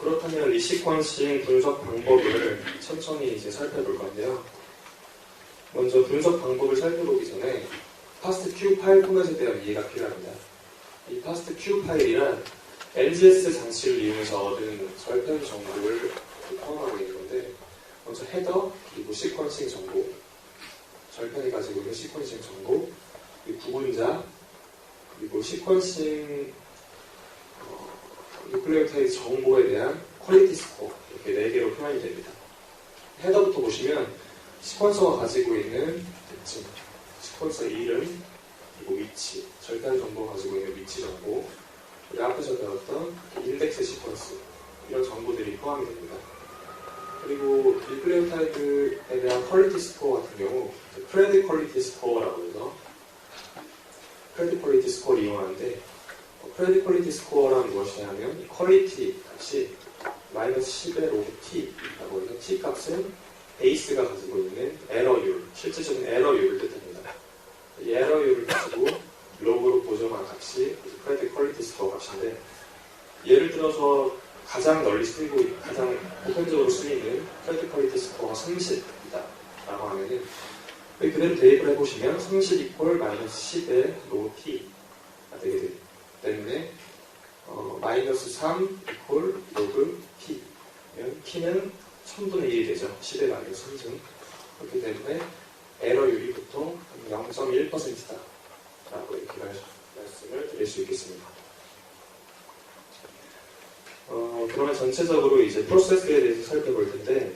그렇다면 리시퀀싱 분석 방법을 천천히 이제 살펴볼 건데요. 먼저 분석 방법을 살펴보기 전에 FastQ 파일 포맷에 대한 이해가 필요합니다. 이 FastQ 파일이란 NGS 장치를 이용해서 얻은 절편 정보를 포함하고 있는 건데, 먼저 헤더, 그리고 시퀀싱 정보, 절편이 가지고 있는 시퀀싱 정보, 그리고 구분자, 그리고 시퀀싱 뉴클레오타이드 정보에 대한 퀄리티 스코어, 이렇게 4개로 표현이 됩니다. 헤더부터 보시면 시퀀서가 가지고 있는 특징, 시퀀서 이름, 그리고 위치, 절편 정보가 가지고 있는 위치 정보, 그리고 앞에서 배웠던 인덱스 시퀀스, 이런 정보들이 포함이 됩니다. 그리고 뉴클레오타이드에 대한 퀄리티 스코어 같은 경우 크레딧 퀄리티 스코어라고 해서 크레딧 퀄리티 스코어를 이용하는데, 크레딧 퀄리티 스코어란 무엇이냐면 이 퀄리티 값이 -10의 로그 t라고 해서 t 값은 베이스가 가지고 있는 에러율, 실질적인 에러율을 뜻합니다. 이 에러율을 가지고 로그로 보정한 값이 크레딧 퀄리티 스코어 값인데, 예를 들어서 가장 널리 쓰이고 가장 보편적으로 쓰이는 크레딧 퀄리티 스코어가 30이다 라고 하면은 그대로 대입을 해보시면 30 이퀄 -10의 로그 t가 되게 됩니다. 때문에 -3 이퀄 로그 t 면 t는 1000분의 1이 되죠. 10의 -3승. 그렇기 때문에 에러율이 보통 0.1%다 라고 이렇게 말씀을 드릴 수 있겠습니다. 그러면 전체적으로 이제 프로세스에 대해서 살펴볼 텐데,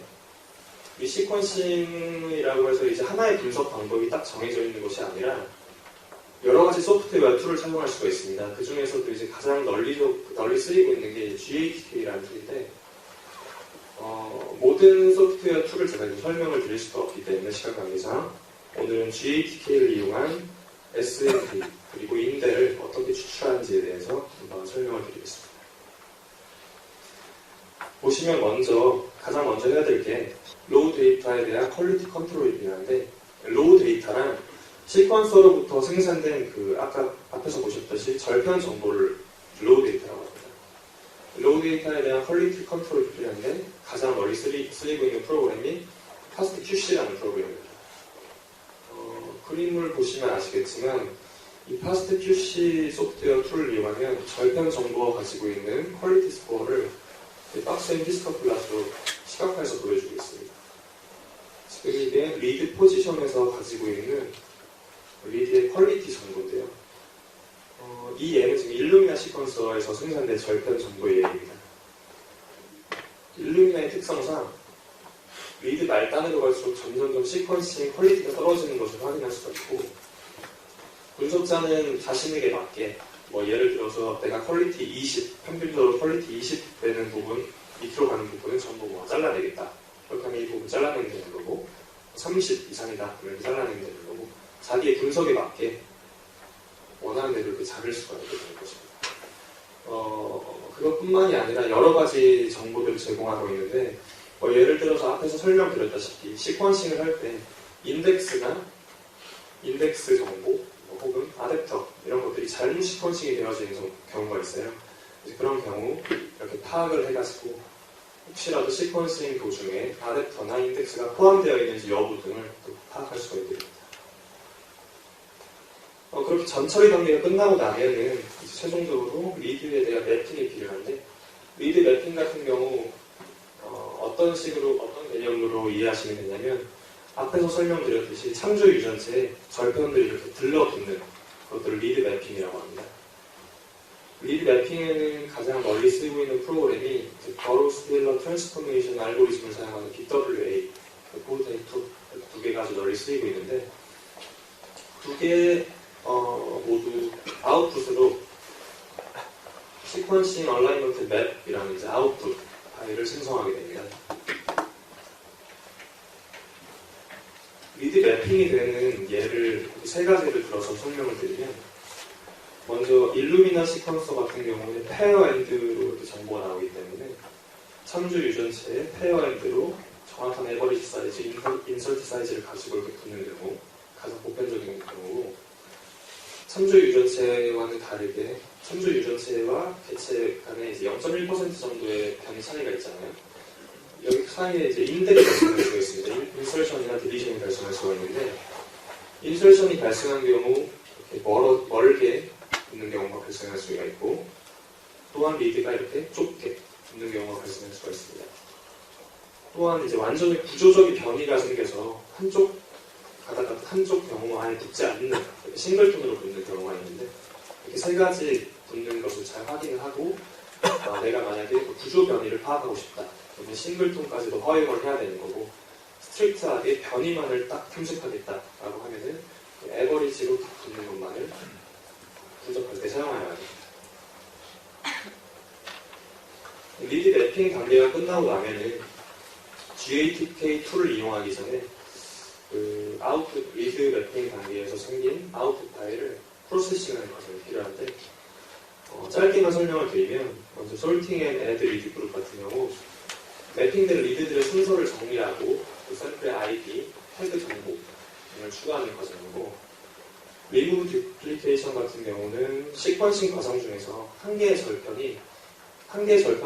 이 시퀀싱이라고 해서 이제 하나의 분석 방법이 딱 정해져 있는 것이 아니라 여러 가지 소프트웨어 툴을 사용할 수가 있습니다. 그 중에서도 이제 가장 널리 쓰이고 있는 게 GATK라는 툴인데, 모든 소프트웨어 툴을 제가 설명을 드릴 수가 없기 때문에 시간 관계상 오늘은 GATK를 이용한 SNP 그리고 인델을 어떻게 추출하는지에 대해서 한번 설명을 드리겠습니다. 보시면 가장 먼저 해야 될 게 로우 데이터에 대한 퀄리티 컨트롤이라는데, 로우 데이터란 시퀀서로부터 생산된 아까 앞에서 보셨듯이 절편 정보를 로우 데이터라고 합니다. 로우 데이터에 대한 퀄리티 컨트롤이 필요한데, 가장 널리 쓰이고 있는 프로그램이 FastQC라는 프로그램입니다. 그림을 보시면 아시겠지만 이 FastQC 소프트웨어 툴을 이용하면 절편 정보가 가지고 있는 퀄리티 스코어를 박스앤 히스토플라스로 시각화해서 보여주고 있습니다. 지금 이게 리드 포지션에서 가지고 있는 리드의 퀄리티 정보인데요. 이 예는 지금 일루미나 시퀀서에서 생산된 절편 정보의 예입니다. 일루미나의 특성상 리드 말단으로 갈수록 점점점 시퀀싱 퀄리티가 떨어지는 것을 확인할 수가 있고, 분석자는 자신에게 맞게 예를 들어서 내가 퀄리티 20, 평균적으로 퀄리티 20 되는 부분, 밑으로 가는 부분은 전부 잘라내겠다. 그렇게 하면 이 부분 잘라내면 되는 거고, 30 이상이다 그러면 잘라내면 되는 거고, 자기의 분석에 맞게 원하는 대로 이렇게 자를 수가 있게 되는 것입니다. 그것뿐만이 아니라 여러 가지 정보들을 제공하고 있는데, 예를 들어서 앞에서 설명드렸다시피 시퀀싱을 할 때 인덱스 정보 혹은 아댑터 이런 것들이 잘못 시퀀싱이 되어져 있는 경우가 있어요. 그런 경우 이렇게 파악을 해가지고 혹시라도 시퀀싱 도중에 아댑터나 인덱스가 포함되어 있는지 여부 등을 또 파악할 수가 있게 됩니다. 그렇게 전처리 단계가 끝나고 나면은 이제 최종적으로 리드에 대한 매핑이 필요한데, 리드 매핑 같은 경우 어떤 개념으로 이해하시면 되냐면, 앞에서 설명드렸듯이 참조 유전체에 절편들이 이렇게 들러붙는 그것들을 리드 매핑이라고 합니다. 리드 매핑에는 가장 널리 쓰이고 있는 프로그램이 버로우-스테일러 트랜스포메이션 알고리즘을 사용하는 BWA, 포르테이2 두 개가 아주 널리 쓰이고 있는데, 두 개 모두 아웃풋으로 시퀀싱 얼라이먼트 맵이라는 이제 아웃풋 파일을 생성하게 됩니다. 리드 매핑이 되는 예를 세 가지를 들어서 설명을 드리면, 먼저 일루미나 시퀀서 같은 경우는 페어엔드로 정보가 나오기 때문에 참조 유전체에 페어엔드로 정확한 에버리지 사이즈, 인설트 사이즈를 가지고 이렇게 붙는 경우 가장 보편적인 경우고, 참조 유전체와는 다르게 천주 유전체와 개체 간에 이제 0.1% 정도의 변이 차이가 있잖아요. 여기 사이에 이제 인들이 발생할 수가 있습니다. 인설션이나 디리션이 발생할 수가 있는데, 인설션이 발생한 경우 이렇게 멀게 붙는 경우가 발생할 수가 있고, 또한 리드가 이렇게 좁게 붙는 경우가 발생할 수가 있습니다. 또한 이제 완전히 구조적인 변이가 생겨서 한쪽 가다가 한쪽 경우 안에 붙지 않는 싱글톤으로 붙는 경우가 있는데, 이렇게 세 가지 붙는 것을 잘 확인을 하고, 내가 만약에 구조 변이를 파악하고 싶다. 그러면 싱글톤까지도 허용을 해야 되는 거고, 스트릭트하게 변이만을 딱 탐색하겠다라고 하면은 에버리지로 딱 붙는 것만을 분석할 때 사용해야 합니다. 리드 매핑 단계가 끝나고 나면은 GATK2를 이용하기 전에 리드 매핑 단계에서 생긴 아웃풋 파일을 프로세싱하는 과정이 필요한데, 짧게만 설명을 드리면, 먼저 솔팅 앤 애드 리드 그룹 같은 경우 매핑된 리드들의 순서를 정리하고 그 샘플의 ID, 태그 정보 등을 추가하는 과정이고, 리무브 듀플리케이션 같은 경우는 시퀀싱 과정 중에서 한 개의 절편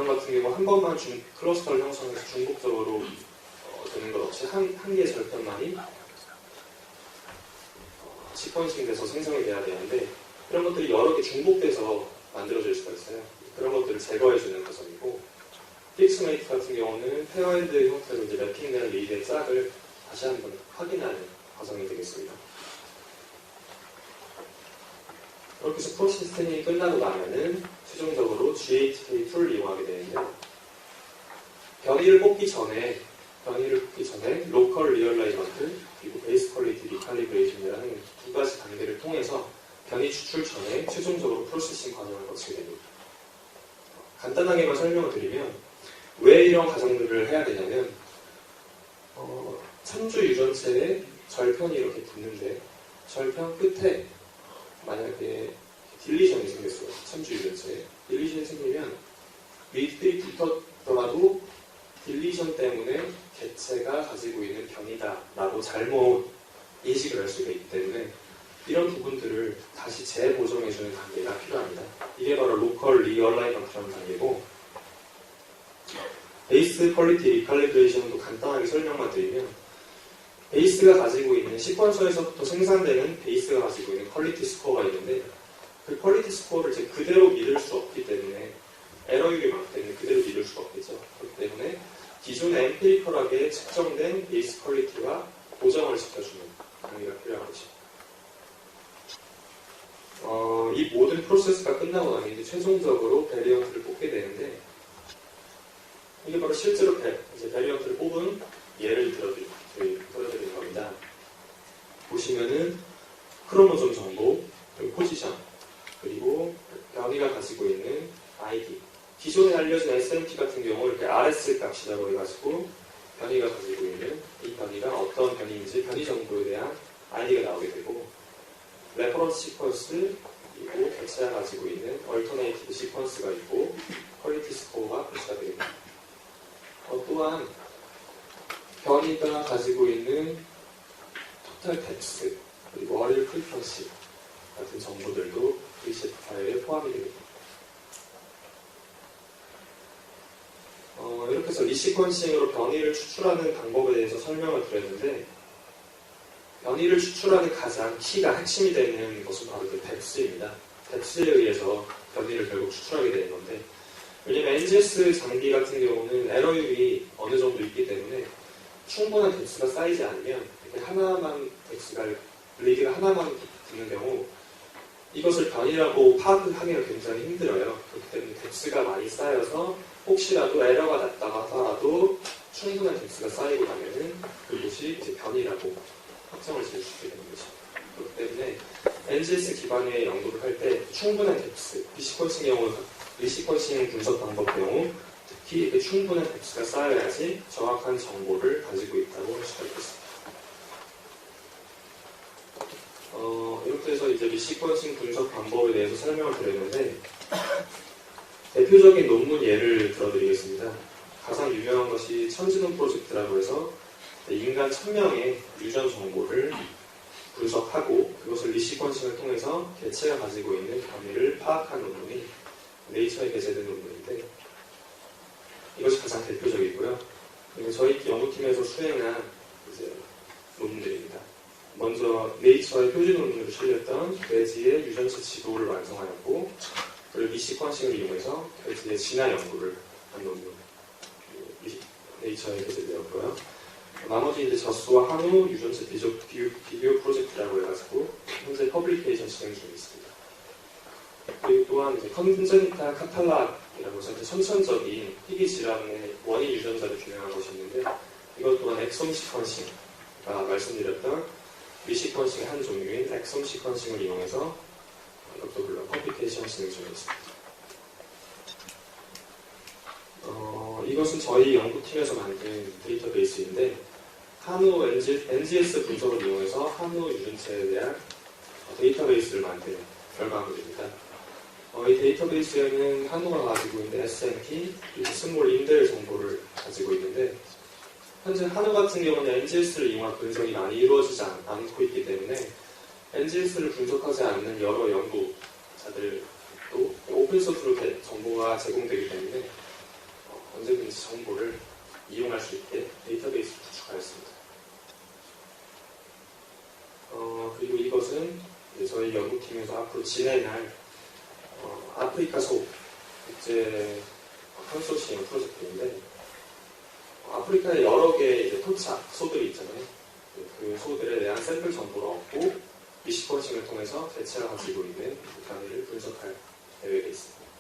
같은 경우 한 번만 클러스터를 형성해서 중복적으로 되는 것 없이 한 개의 절편만이 시퀀싱 돼서 생성이 돼야 되는데, 그런 것들이 여러 개 중복돼서 만들어질 수가 있어요. 그런 것들을 제거해주는 과정이고, 픽스메이트 같은 경우는 페어헤드 형태로 이제 매핑된 리드의 짝을 다시 한번 확인하는 과정이 되겠습니다. 그렇게 해서 프로세싱이 끝나고 나면은 최종적으로 GATK2를 이용하게 되는데, 변이를 뽑기 전에 로컬 리얼라이먼트 그리고 베이스 퀄리티 리칼리브레이션이라는 두 가지 단계를 통해서 변이 추출 전에 최종적으로 프로세싱 과정을 거치게 됩니다. 간단하게만 설명을 드리면, 왜 이런 과정들을 해야 되냐면, 천주 유전체에 절편이 이렇게 붙는데, 절편 끝에 만약에 딜리션이 생겼어요. 천주 유전체에 딜리션이 생기면 리드들이 붙었더라도 딜리션 때문에 개체가 가지고 있는 변이다라고 잘못 인식을 할 수가 있기 때문에, 이런 부분들을 다시 재보정해주는 단계가 필요합니다. 이게 바로 로컬 리얼라이먼트라는 단계고, 베이스 퀄리티 리칼리브레이션도 간단하게 설명만 드리면, 베이스가 가지고 있는 시퀀서에서부터 생산되는 베이스가 가지고 있는 퀄리티 스코어가 있는데, 그 퀄리티 스코어를 이제 그대로 믿을 수 없기 때문에, 에러율이 많기 때문에 그대로 믿을 수가 없겠죠. 그렇기 때문에 기존에 엠피리컬하게 측정된 베이스 퀄리티와 보정을 시켜주는 단계가 필요한 것입니다. 이 모든 프로세스가 끝나고 나면 이제 최종적으로 베리언트를 뽑게 되는데, 이게 바로 실제로 이제 베리언트를 뽑은 예를 들어드리는 겁니다. 보시면은 크로모솜 정보, 그리고 포지션, 그리고 변이가 가지고 있는 ID. 기존에 알려진 SNP 같은 경우 이렇게 RS 값이라고 해가지고 변이가 가지고 있는 이 변이가 어떤 변이인지 변이 정보에 대한 아이디가 나오게 되고, 레퍼런스 시퀀스, 그리고 개체가 가지고 있는 얼터네이티브 시퀀스가 있고, 퀄리티 스코어가 표시가 됩니다. 또한 변이가 가지고 있는 토탈 뎁스, 그리고 어릴 프리퀀시 같은 정보들도 VCF 파일에 포함이 됩니다. 이렇게 해서 리시퀀싱으로 변이를 추출하는 방법에 대해서 설명을 드렸는데, 변이를 추출하는 가장 키가 핵심이 되는 것은 바로 그 뎁스입니다. 뎁스에 의해서 변이를 결국 추출하게 되는 건데, 왜냐면 NGS 장비 같은 경우는 에러율이 어느 정도 있기 때문에 충분한 뎁스가 쌓이지 않으면, 이렇게 하나만 리드가 하나만 붙는 경우 이것을 변이라고 파악하기가 굉장히 힘들어요. 그렇기 때문에 뎁스가 많이 쌓여서 혹시라도 에러가 났다가 하더라도 충분한 뎁스가 쌓이고 나면은 그것이 이제 변이라고 확정을 지을 수 있게 되는 거죠. 그렇기 때문에 NGS 기반의 연구를 할 때 충분한 뎁스, 리시퀀싱 분석 방법 경우 특히 이렇게 충분한 뎁스가 쌓여야지 정확한 정보를 가지고 있다고 할 수가 있겠습니다. 이렇게 해서 이제 리시퀀싱 분석 방법에 대해서 설명을 드렸는데, 대표적인 논문 예를 들어드리겠습니다. 가장 유명한 것이 천지논 프로젝트라고 해서 인간 1000명의 유전 정보를 분석하고 그것을 리시퀀싱을 통해서 개체가 가지고 있는 범위를 파악한 논문이 네이처에 게재된 논문인데 이것이 가장 대표적이고요. 그리고 저희 연구팀에서 수행한 이제 논문들입니다. 먼저 네이처의 표준 논문으로 실렸던 돼지의 유전체 지도를 완성하였고 그리고 리시퀀싱을 이용해서 돼지의 진화 연구를 한 논문 네이처에 게재되었고요. 나머지 이제 젖소와 한우 유전체 비교 프로젝트라고 해가지고 현재 퍼블리케이션 진행 중에 있습니다. 그리고 또한 이제 컨젠니탈 카탈락이라고 해서 선천적인 희귀 질환의 원인 유전자를 규명한 것이 있는데 이것 또한 엑솜 시퀀싱 말씀드렸던 리시퀀싱의 한 종류인 엑솜 시퀀싱을 이용해서 이것도 물론 퍼블리케이션 진행 중에 있습니다. 이것은 저희 연구팀에서 만든 데이터베이스인데 한우 NGS 분석을 이용해서 한우 유전체에 대한 데이터베이스를 만든 결과물입니다. 이 데이터베이스에는 한우가 가지고 있는 SNP, 그리고 스몰 인델 정보를 가지고 있는데 현재 한우 같은 경우는 NGS를 이용한 분석이 많이 이루어지지 않고 있기 때문에 NGS를 분석하지 않는 여러 연구자들도 오픈소스로 정보가 제공되기 때문에 언제든지 정보를 이용할 수 있게 데이터베이스를 구축하였습니다. 그리고 이것은 저희 연구팀에서 앞으로 진행할 아프리카 소 국제 컨소시엄 프로젝트인데 아프리카에 여러 개의 토착 소들이 있잖아요. 그 소들에 대한 샘플 정보를 얻고 리시퀀싱을 통해서 개체가 가지고 있는 단위를 분석할 계획에 있습니다.